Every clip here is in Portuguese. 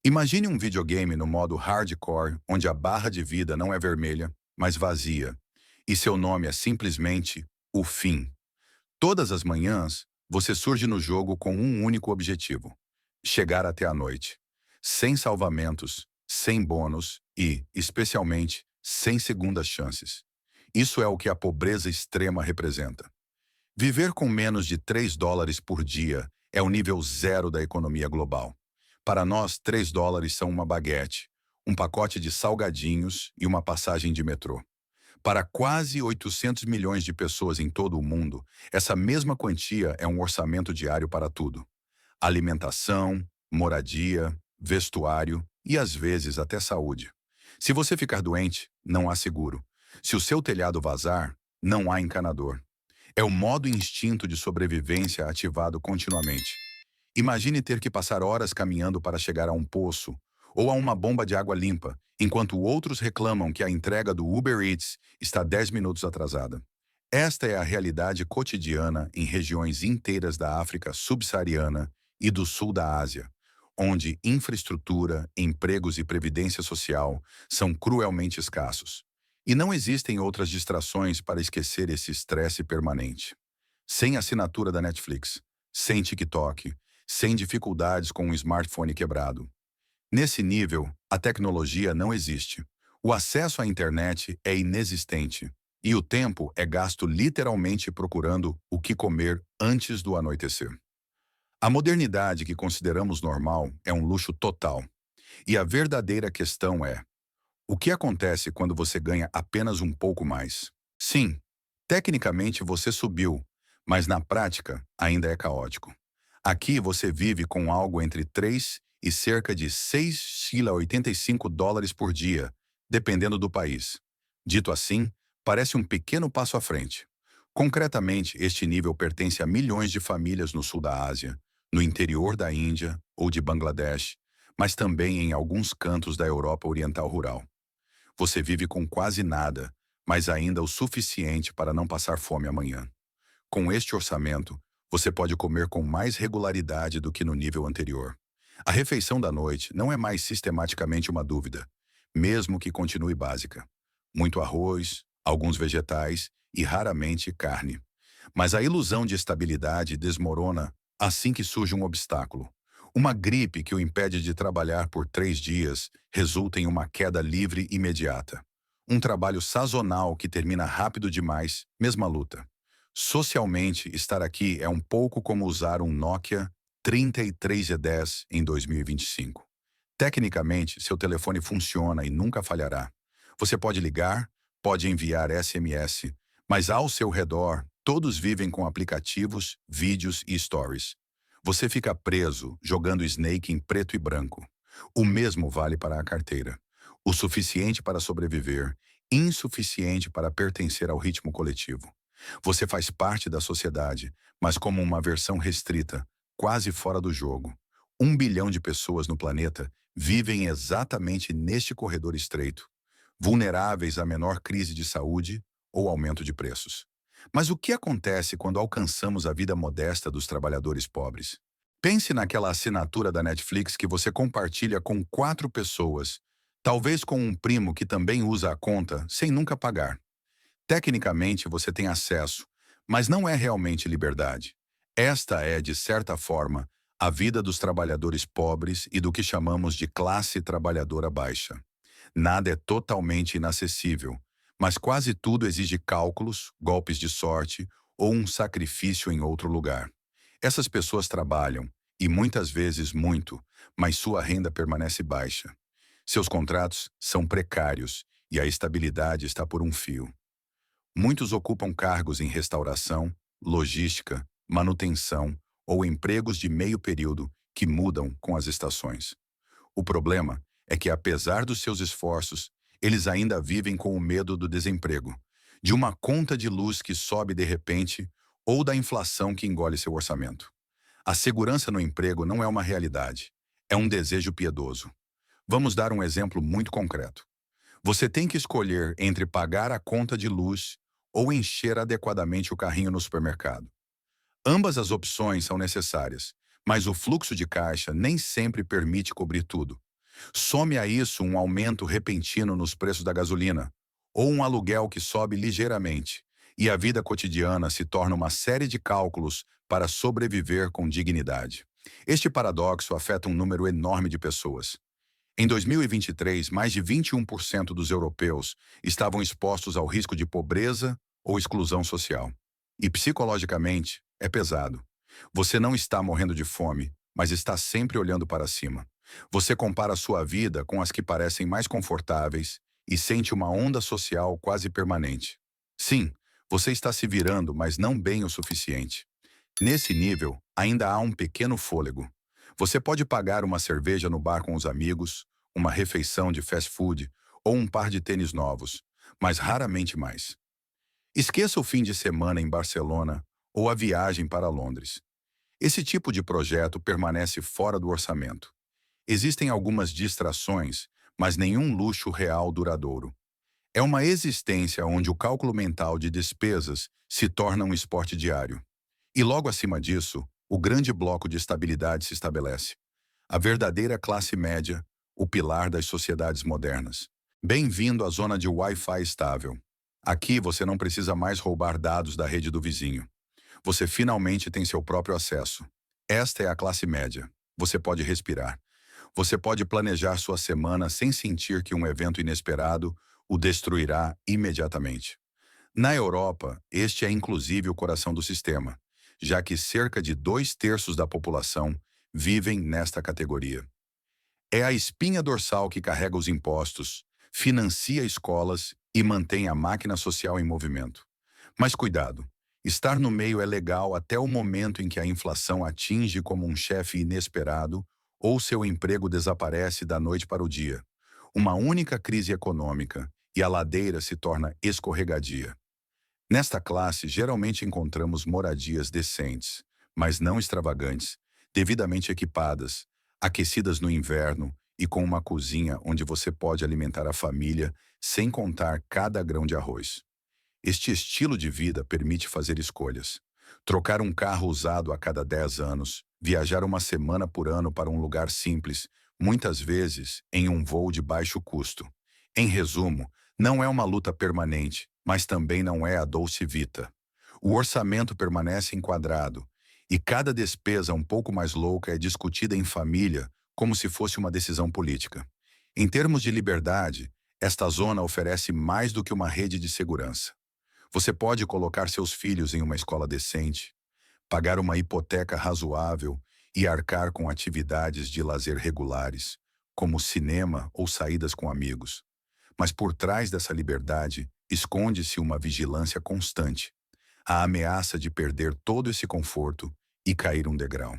Imagine um videogame no modo hardcore, onde a barra de vida não é vermelha, mas vazia, e seu nome é simplesmente o fim. Todas as manhãs, você surge no jogo com um único objetivo: chegar até a noite. Sem salvamentos, sem bônus e, especialmente, sem segundas chances. Isso é o que a pobreza extrema representa. Viver com menos de US$ 3 por dia é o nível zero da economia global. Para nós, US$ 3 são uma baguete, um pacote de salgadinhos e uma passagem de metrô. Para quase 800 milhões de pessoas em todo o mundo, essa mesma quantia é um orçamento diário para tudo: alimentação, moradia, vestuário e às vezes até saúde. Se você ficar doente, não há seguro. Se o seu telhado vazar, não há encanador. É o modo instinto de sobrevivência ativado continuamente. Imagine ter que passar horas caminhando para chegar a um poço ou a uma bomba de água limpa, enquanto outros reclamam que a entrega do Uber Eats está 10 minutos atrasada. Esta é a realidade cotidiana em regiões inteiras da África subsaariana e do sul da Ásia, onde infraestrutura, empregos e previdência social são cruelmente escassos. E não existem outras distrações para esquecer esse estresse permanente. Sem assinatura da Netflix, sem TikTok, sem dificuldades com um smartphone quebrado. Nesse nível, a tecnologia não existe. O acesso à internet é inexistente. E o tempo é gasto literalmente procurando o que comer antes do anoitecer. A modernidade que consideramos normal é um luxo total. E a verdadeira questão é: o que acontece quando você ganha apenas um pouco mais? Sim, tecnicamente você subiu, mas na prática ainda é caótico. Aqui você vive com algo entre 3 e cerca de 6,85 dólares por dia, dependendo do país. Dito assim, parece um pequeno passo à frente. Concretamente, este nível pertence a milhões de famílias no sul da Ásia, no interior da Índia ou de Bangladesh, mas também em alguns cantos da Europa Oriental rural. Você vive com quase nada, mas ainda o suficiente para não passar fome amanhã. Com este orçamento, você pode comer com mais regularidade do que no nível anterior. A refeição da noite não é mais sistematicamente uma dúvida, mesmo que continue básica. Muito arroz, alguns vegetais e raramente carne. Mas a ilusão de estabilidade desmorona assim que surge um obstáculo. Uma gripe que o impede de trabalhar por 3 dias resulta em uma queda livre imediata. Um trabalho sazonal que termina rápido demais, mesma luta. Socialmente, estar aqui é um pouco como usar um Nokia 3310 em 2025. Tecnicamente, seu telefone funciona e nunca falhará. Você pode ligar, pode enviar SMS, mas ao seu redor, todos vivem com aplicativos, vídeos e stories. Você fica preso, jogando Snake em preto e branco. O mesmo vale para a carteira. O suficiente para sobreviver, insuficiente para pertencer ao ritmo coletivo. Você faz parte da sociedade, mas como uma versão restrita, quase fora do jogo. 1 bilhão de pessoas no planeta vivem exatamente neste corredor estreito, vulneráveis à menor crise de saúde ou aumento de preços. Mas o que acontece quando alcançamos a vida modesta dos trabalhadores pobres? Pense naquela assinatura da Netflix que você compartilha com 4 pessoas, talvez com um primo que também usa a conta sem nunca pagar. Tecnicamente você tem acesso, mas não é realmente liberdade. Esta é, de certa forma, a vida dos trabalhadores pobres e do que chamamos de classe trabalhadora baixa. Nada é totalmente inacessível, mas quase tudo exige cálculos, golpes de sorte ou um sacrifício em outro lugar. Essas pessoas trabalham, e muitas vezes muito, mas sua renda permanece baixa. Seus contratos são precários e a estabilidade está por um fio. Muitos ocupam cargos em restauração, logística, manutenção ou empregos de meio período que mudam com as estações. O problema é que, apesar dos seus esforços, eles ainda vivem com o medo do desemprego, de uma conta de luz que sobe de repente ou da inflação que engole seu orçamento. A segurança no emprego não é uma realidade, é um desejo piedoso. Vamos dar um exemplo muito concreto. Você tem que escolher entre pagar a conta de luz ou encher adequadamente o carrinho no supermercado. Ambas as opções são necessárias, mas o fluxo de caixa nem sempre permite cobrir tudo. Some a isso um aumento repentino nos preços da gasolina, ou um aluguel que sobe ligeiramente, e a vida cotidiana se torna uma série de cálculos para sobreviver com dignidade. Este paradoxo afeta um número enorme de pessoas. Em 2023, mais de 21% dos europeus estavam expostos ao risco de pobreza ou exclusão social. E psicologicamente, é pesado. Você não está morrendo de fome, mas está sempre olhando para cima. Você compara sua vida com as que parecem mais confortáveis e sente uma onda social quase permanente. Sim, você está se virando, mas não bem o suficiente. Nesse nível, ainda há um pequeno fôlego. Você pode pagar uma cerveja no bar com os amigos, uma refeição de fast food ou um par de tênis novos, mas raramente mais. Esqueça o fim de semana em Barcelona ou a viagem para Londres. Esse tipo de projeto permanece fora do orçamento. Existem algumas distrações, mas nenhum luxo real duradouro. É uma existência onde o cálculo mental de despesas se torna um esporte diário. E logo acima disso, o grande bloco de estabilidade se estabelece. A verdadeira classe média, o pilar das sociedades modernas. Bem-vindo à zona de Wi-Fi estável. Aqui você não precisa mais roubar dados da rede do vizinho. Você finalmente tem seu próprio acesso. Esta é a classe média. Você pode respirar. Você pode planejar sua semana sem sentir que um evento inesperado o destruirá imediatamente. Na Europa, este é inclusive o coração do sistema, já que cerca de 2/3 da população vivem nesta categoria. É a espinha dorsal que carrega os impostos, financia escolas e mantém a máquina social em movimento. Mas cuidado, estar no meio é legal até o momento em que a inflação atinge como um chefe inesperado ou seu emprego desaparece da noite para o dia. Uma única crise econômica e a ladeira se torna escorregadia. Nesta classe, geralmente encontramos moradias decentes, mas não extravagantes, devidamente equipadas, aquecidas no inverno e com uma cozinha onde você pode alimentar a família sem contar cada grão de arroz. Este estilo de vida permite fazer escolhas. Trocar um carro usado a cada 10 anos, viajar uma semana por ano para um lugar simples, muitas vezes em um voo de baixo custo. Em resumo, não é uma luta permanente, mas também não é a Dolce Vita. O orçamento permanece enquadrado, e cada despesa um pouco mais louca é discutida em família como se fosse uma decisão política. Em termos de liberdade, esta zona oferece mais do que uma rede de segurança. Você pode colocar seus filhos em uma escola decente, pagar uma hipoteca razoável e arcar com atividades de lazer regulares, como cinema ou saídas com amigos. Mas por trás dessa liberdade, esconde-se uma vigilância constante, a ameaça de perder todo esse conforto e cair um degrau.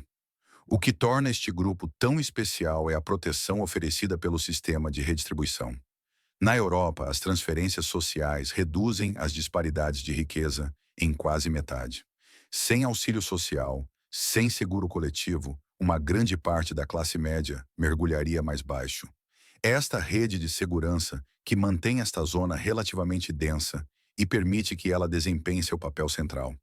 O que torna este grupo tão especial é a proteção oferecida pelo sistema de redistribuição. Na Europa, as transferências sociais reduzem as disparidades de riqueza em quase metade. Sem auxílio social, sem seguro coletivo, uma grande parte da classe média mergulharia mais baixo. É esta rede de segurança que mantém esta zona relativamente densa e permite que ela desempenhe seu papel central.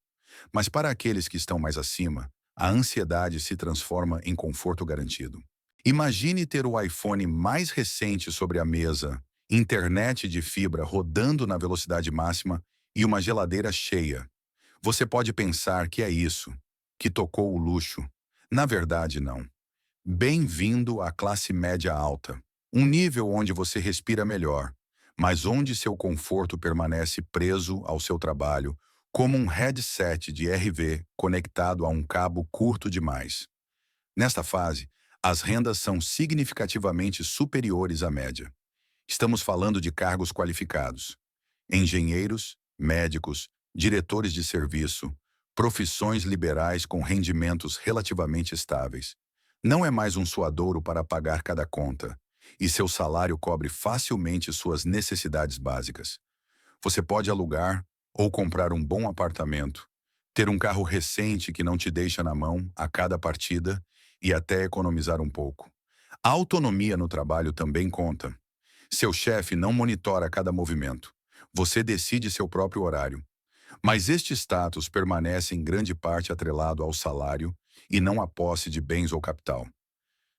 Mas para aqueles que estão mais acima, a ansiedade se transforma em conforto garantido. Imagine ter o iPhone mais recente sobre a mesa, internet de fibra rodando na velocidade máxima e uma geladeira cheia. Você pode pensar que é isso, que tocou o luxo. Na verdade, não. Bem-vindo à classe média alta, um nível onde você respira melhor, mas onde seu conforto permanece preso ao seu trabalho, como um headset de RV conectado a um cabo curto demais. Nesta fase, as rendas são significativamente superiores à média. Estamos falando de cargos qualificados: engenheiros, médicos, diretores de serviço, profissões liberais com rendimentos relativamente estáveis. Não é mais um suadouro para pagar cada conta, e seu salário cobre facilmente suas necessidades básicas. Você pode alugar ou comprar um bom apartamento, ter um carro recente que não te deixa na mão a cada partida e até economizar um pouco. A autonomia no trabalho também conta. Seu chefe não monitora cada movimento. Você decide seu próprio horário. Mas este status permanece em grande parte atrelado ao salário e não à posse de bens ou capital.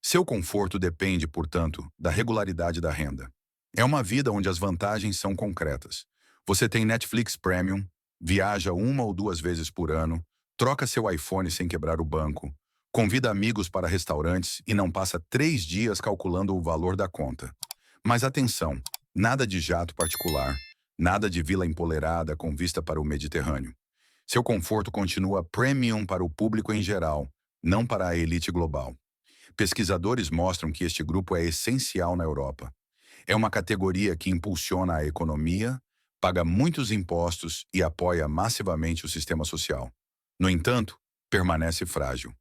Seu conforto depende, portanto, da regularidade da renda. É uma vida onde as vantagens são concretas. Você tem Netflix Premium, viaja 1 ou 2 vezes por ano, troca seu iPhone sem quebrar o banco, convida amigos para restaurantes e não passa 3 dias calculando o valor da conta. Mas atenção, nada de jato particular, nada de vila empoleirada com vista para o Mediterrâneo. Seu conforto continua premium para o público em geral, não para a elite global. Pesquisadores mostram que este grupo é essencial na Europa. É uma categoria que impulsiona a economia, paga muitos impostos e apoia massivamente o sistema social. No entanto, permanece frágil.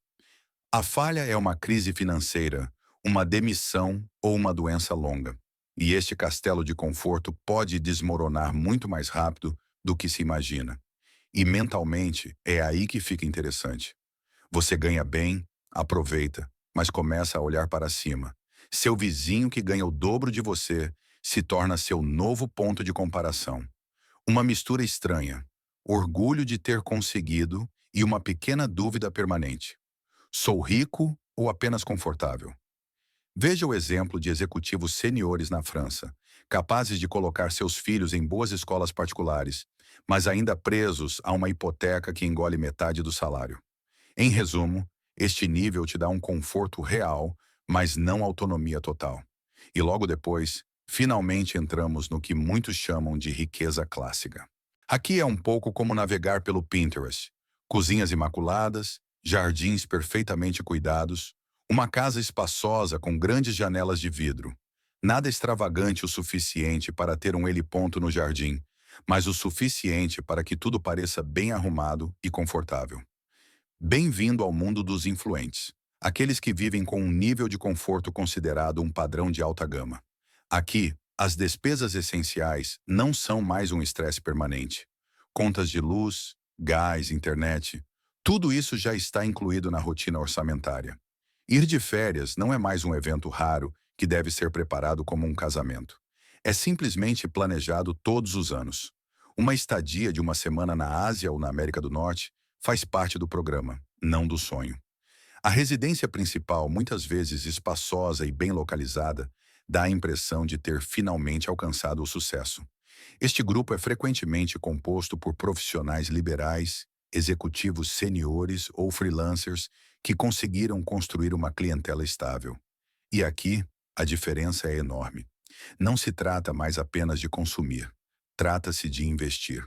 A falha é uma crise financeira, uma demissão ou uma doença longa. E este castelo de conforto pode desmoronar muito mais rápido do que se imagina. E mentalmente é aí que fica interessante. Você ganha bem, aproveita, mas começa a olhar para cima. Seu vizinho que ganha o dobro de você se torna seu novo ponto de comparação. Uma mistura estranha, orgulho de ter conseguido e uma pequena dúvida permanente. Sou rico ou apenas confortável? Veja o exemplo de executivos seniores na França, capazes de colocar seus filhos em boas escolas particulares, mas ainda presos a uma hipoteca que engole metade do salário. Em resumo, este nível te dá um conforto real, mas não autonomia total. E logo depois, finalmente entramos no que muitos chamam de riqueza clássica. Aqui é um pouco como navegar pelo Pinterest. Cozinhas imaculadas, jardins perfeitamente cuidados, uma casa espaçosa com grandes janelas de vidro. Nada extravagante o suficiente para ter um heliponto no jardim, mas o suficiente para que tudo pareça bem arrumado e confortável. Bem-vindo ao mundo dos influentes, aqueles que vivem com um nível de conforto considerado um padrão de alta gama. Aqui, as despesas essenciais não são mais um estresse permanente. Contas de luz, gás, internet, tudo isso já está incluído na rotina orçamentária. Ir de férias não é mais um evento raro que deve ser preparado como um casamento. É simplesmente planejado todos os anos. Uma estadia de uma semana na Ásia ou na América do Norte faz parte do programa, não do sonho. A residência principal, muitas vezes espaçosa e bem localizada, dá a impressão de ter finalmente alcançado o sucesso. Este grupo é frequentemente composto por profissionais liberais, executivos seniores ou freelancers que conseguiram construir uma clientela estável. E aqui, a diferença é enorme. Não se trata mais apenas de consumir. Trata-se de investir.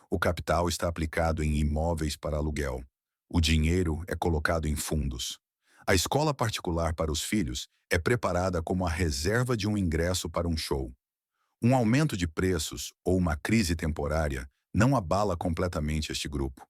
O capital está aplicado em imóveis para aluguel. O dinheiro é colocado em fundos. A escola particular para os filhos é preparada como a reserva de um ingresso para um show. Um aumento de preços ou uma crise temporária não abala completamente este grupo.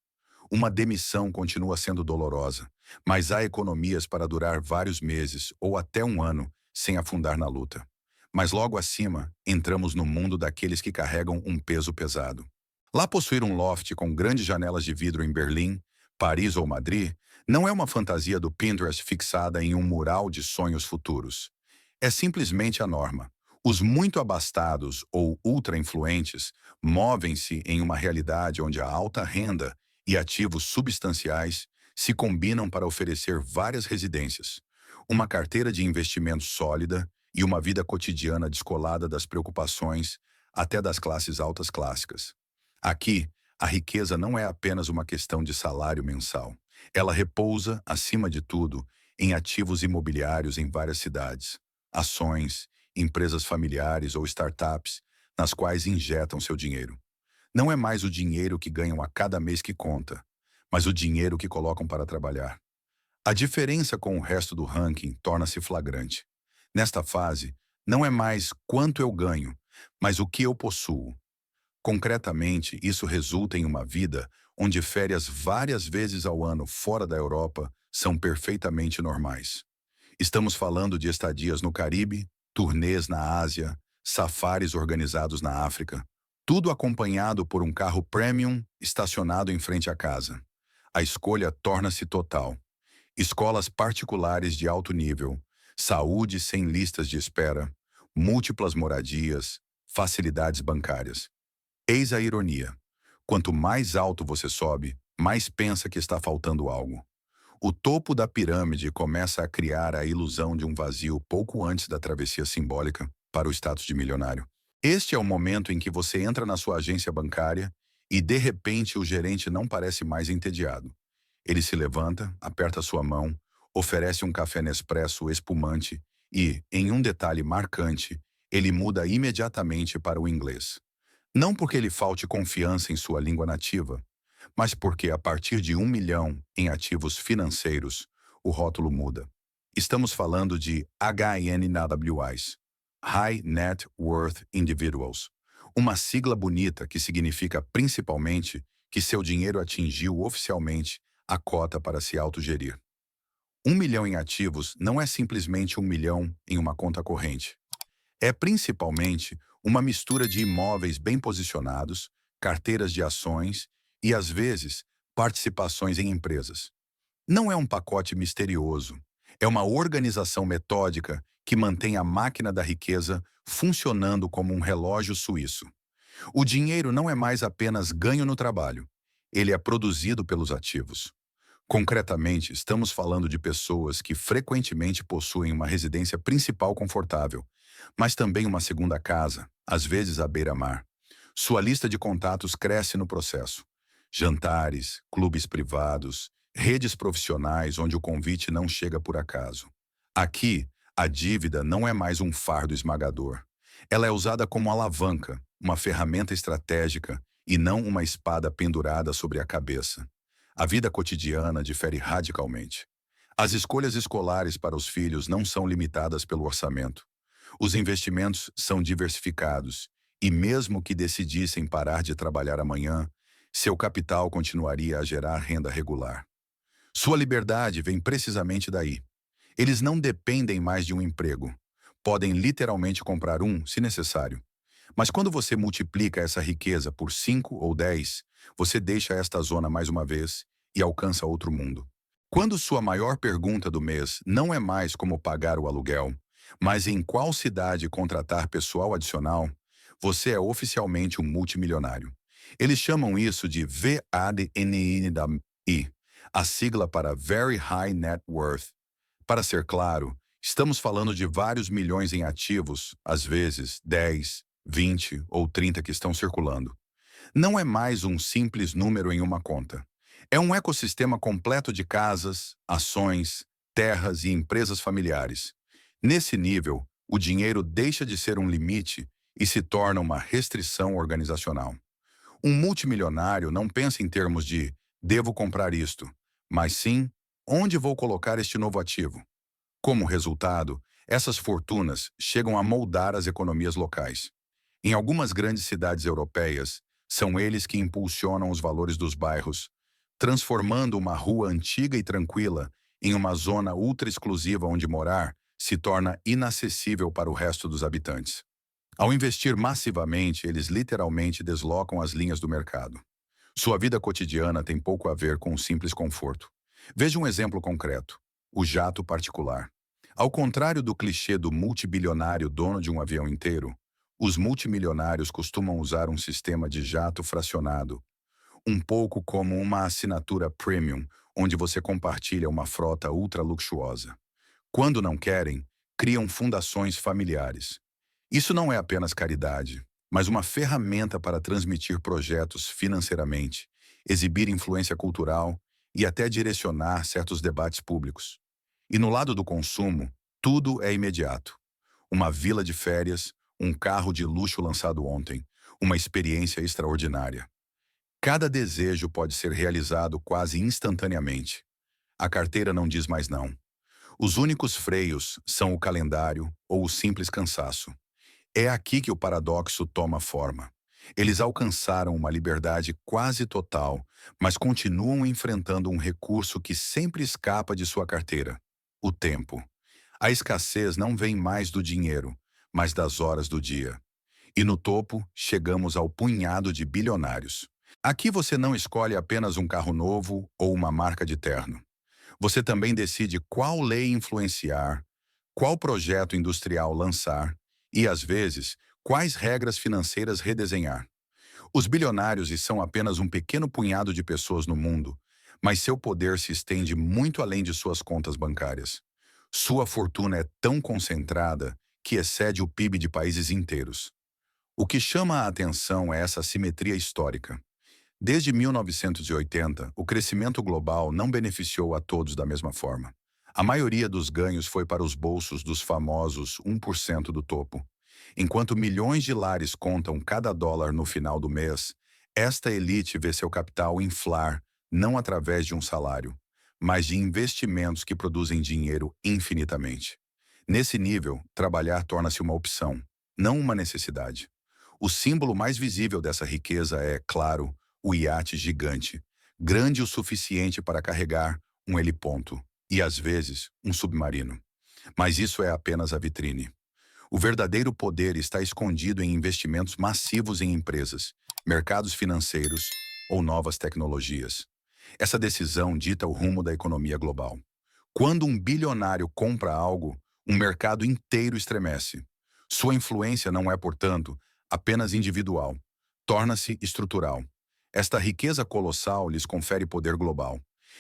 Uma demissão continua sendo dolorosa, mas há economias para durar vários meses ou até um ano sem afundar na luta. Mas logo acima, entramos no mundo daqueles que carregam um peso pesado. Lá possuir um loft com grandes janelas de vidro em Berlim, Paris ou Madrid não é uma fantasia do Pinterest fixada em um mural de sonhos futuros. É simplesmente a norma. Os muito abastados ou ultra-influentes movem-se em uma realidade onde a alta renda e ativos substanciais se combinam para oferecer várias residências, uma carteira de investimentos sólida e uma vida cotidiana descolada das preocupações até das classes altas clássicas. Aqui, a riqueza não é apenas uma questão de salário mensal. Ela repousa, acima de tudo, em ativos imobiliários em várias cidades, ações, empresas familiares ou startups nas quais injetam seu dinheiro. Não é mais o dinheiro que ganham a cada mês que conta, mas o dinheiro que colocam para trabalhar. A diferença com o resto do ranking torna-se flagrante. Nesta fase, não é mais quanto eu ganho, mas o que eu possuo. Concretamente, isso resulta em uma vida onde férias várias vezes ao ano fora da Europa são perfeitamente normais. Estamos falando de estadias no Caribe, turnês na Ásia, safaris organizados na África, tudo acompanhado por um carro premium estacionado em frente à casa. A escolha torna-se total. Escolas particulares de alto nível, saúde sem listas de espera, múltiplas moradias, facilidades bancárias. Eis a ironia. Quanto mais alto você sobe, mais pensa que está faltando algo. O topo da pirâmide começa a criar a ilusão de um vazio pouco antes da travessia simbólica para o status de milionário. Este é o momento em que você entra na sua agência bancária e, de repente, o gerente não parece mais entediado. Ele se levanta, aperta sua mão, oferece um café Nespresso espumante e, em um detalhe marcante, ele muda imediatamente para o inglês. Não porque lhe falte confiança em sua língua nativa, mas porque, a partir de 1 milhão em ativos financeiros, o rótulo muda. Estamos falando de HNWIs, High Net Worth Individuals, uma sigla bonita que significa principalmente que seu dinheiro atingiu oficialmente a cota para se autogerir. 1 milhão em ativos não é simplesmente 1 milhão em uma conta corrente. É principalmente uma mistura de imóveis bem posicionados, carteiras de ações e, às vezes, participações em empresas. Não é um pacote misterioso, é uma organização metódica que mantém a máquina da riqueza funcionando como um relógio suíço. O dinheiro não é mais apenas ganho no trabalho, ele é produzido pelos ativos. Concretamente, estamos falando de pessoas que frequentemente possuem uma residência principal confortável, mas também uma segunda casa, às vezes à beira-mar. Sua lista de contatos cresce no processo. Jantares, clubes privados, redes profissionais onde o convite não chega por acaso. Aqui, a dívida não é mais um fardo esmagador. Ela é usada como alavanca, uma ferramenta estratégica e não uma espada pendurada sobre a cabeça. A vida cotidiana difere radicalmente. As escolhas escolares para os filhos não são limitadas pelo orçamento. Os investimentos são diversificados e, mesmo que decidissem parar de trabalhar amanhã, seu capital continuaria a gerar renda regular. Sua liberdade vem precisamente daí. Eles não dependem mais de um emprego. Podem literalmente comprar um, se necessário. Mas quando você multiplica essa riqueza por 5 ou 10, você deixa esta zona mais uma vez e alcança outro mundo. Quando sua maior pergunta do mês não é mais como pagar o aluguel, mas em qual cidade contratar pessoal adicional, você é oficialmente um multimilionário. Eles chamam isso de VADNI, a sigla para Very High Net Worth. Para ser claro, estamos falando de vários milhões em ativos, às vezes 10, 20 ou 30 que estão circulando. Não é mais um simples número em uma conta. É um ecossistema completo de casas, ações, terras e empresas familiares. Nesse nível, o dinheiro deixa de ser um limite e se torna uma restrição organizacional. Um multimilionário não pensa em termos de devo comprar isto, mas sim onde vou colocar este novo ativo. Como resultado, essas fortunas chegam a moldar as economias locais. Em algumas grandes cidades europeias, são eles que impulsionam os valores dos bairros, transformando uma rua antiga e tranquila em uma zona ultra exclusiva onde morar se torna inacessível para o resto dos habitantes. Ao investir massivamente, eles literalmente deslocam as linhas do mercado. Sua vida cotidiana tem pouco a ver com o simples conforto. Veja um exemplo concreto: o jato particular. Ao contrário do clichê do multibilionário dono de um avião inteiro, os multimilionários costumam usar um sistema de jato fracionado, um pouco como uma assinatura premium, onde você compartilha uma frota ultra luxuosa. Quando não querem, criam fundações familiares. Isso não é apenas caridade, mas uma ferramenta para transmitir projetos financeiramente, exibir influência cultural e até direcionar certos debates públicos. E no lado do consumo, tudo é imediato. Uma vila de férias, um carro de luxo lançado ontem, uma experiência extraordinária. Cada desejo pode ser realizado quase instantaneamente. A carteira não diz mais não. Os únicos freios são o calendário ou o simples cansaço. É aqui que o paradoxo toma forma. Eles alcançaram uma liberdade quase total, mas continuam enfrentando um recurso que sempre escapa de sua carteira: o tempo. A escassez não vem mais do dinheiro, mas das horas do dia. E no topo, chegamos ao punhado de bilionários. Aqui você não escolhe apenas um carro novo ou uma marca de terno. Você também decide qual lei influenciar, qual projeto industrial lançar e, às vezes, quais regras financeiras redesenhar. Os bilionários, e são apenas um pequeno punhado de pessoas no mundo, Mas seu poder se estende muito além de suas contas bancárias. Sua fortuna é tão concentrada que excede o PIB de países inteiros. O que chama a atenção é essa assimetria histórica. Desde 1980, o crescimento global não beneficiou a todos da mesma forma. A maioria dos ganhos foi para os bolsos dos famosos 1% do topo. Enquanto milhões de lares contam cada dólar no final do mês, esta elite vê seu capital inflar não através de um salário, mas de investimentos que produzem dinheiro infinitamente. Nesse nível, trabalhar torna-se uma opção, não uma necessidade. O símbolo mais visível dessa riqueza é, claro, o iate gigante, grande o suficiente para carregar um heliponto e, às vezes, um submarino. Mas isso é apenas a vitrine. O verdadeiro poder está escondido em investimentos massivos em empresas, mercados financeiros ou novas tecnologias. Essa decisão dita o rumo da economia global. Quando um bilionário compra algo, um mercado inteiro estremece. Sua influência não é, portanto, apenas individual, torna-se estrutural. Esta riqueza colossal lhes confere poder global.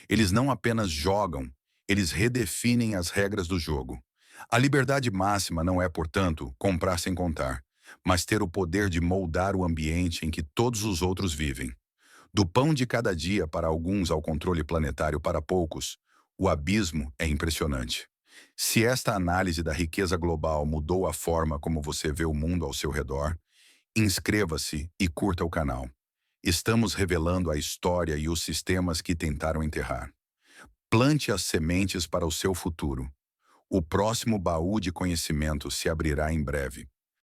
Eles não apenas jogam, eles redefinem as regras do jogo. A liberdade máxima não é, portanto, comprar sem contar, mas ter o poder de moldar o ambiente em que todos os outros vivem. Do pão de cada dia para alguns ao controle planetário para poucos, o abismo é impressionante. Se esta análise da riqueza global mudou a forma como você vê o mundo ao seu redor, inscreva-se e curta o canal. Estamos revelando a história e os sistemas que tentaram enterrar. Plante as sementes para o seu futuro. O próximo baú de conhecimento se abrirá em breve.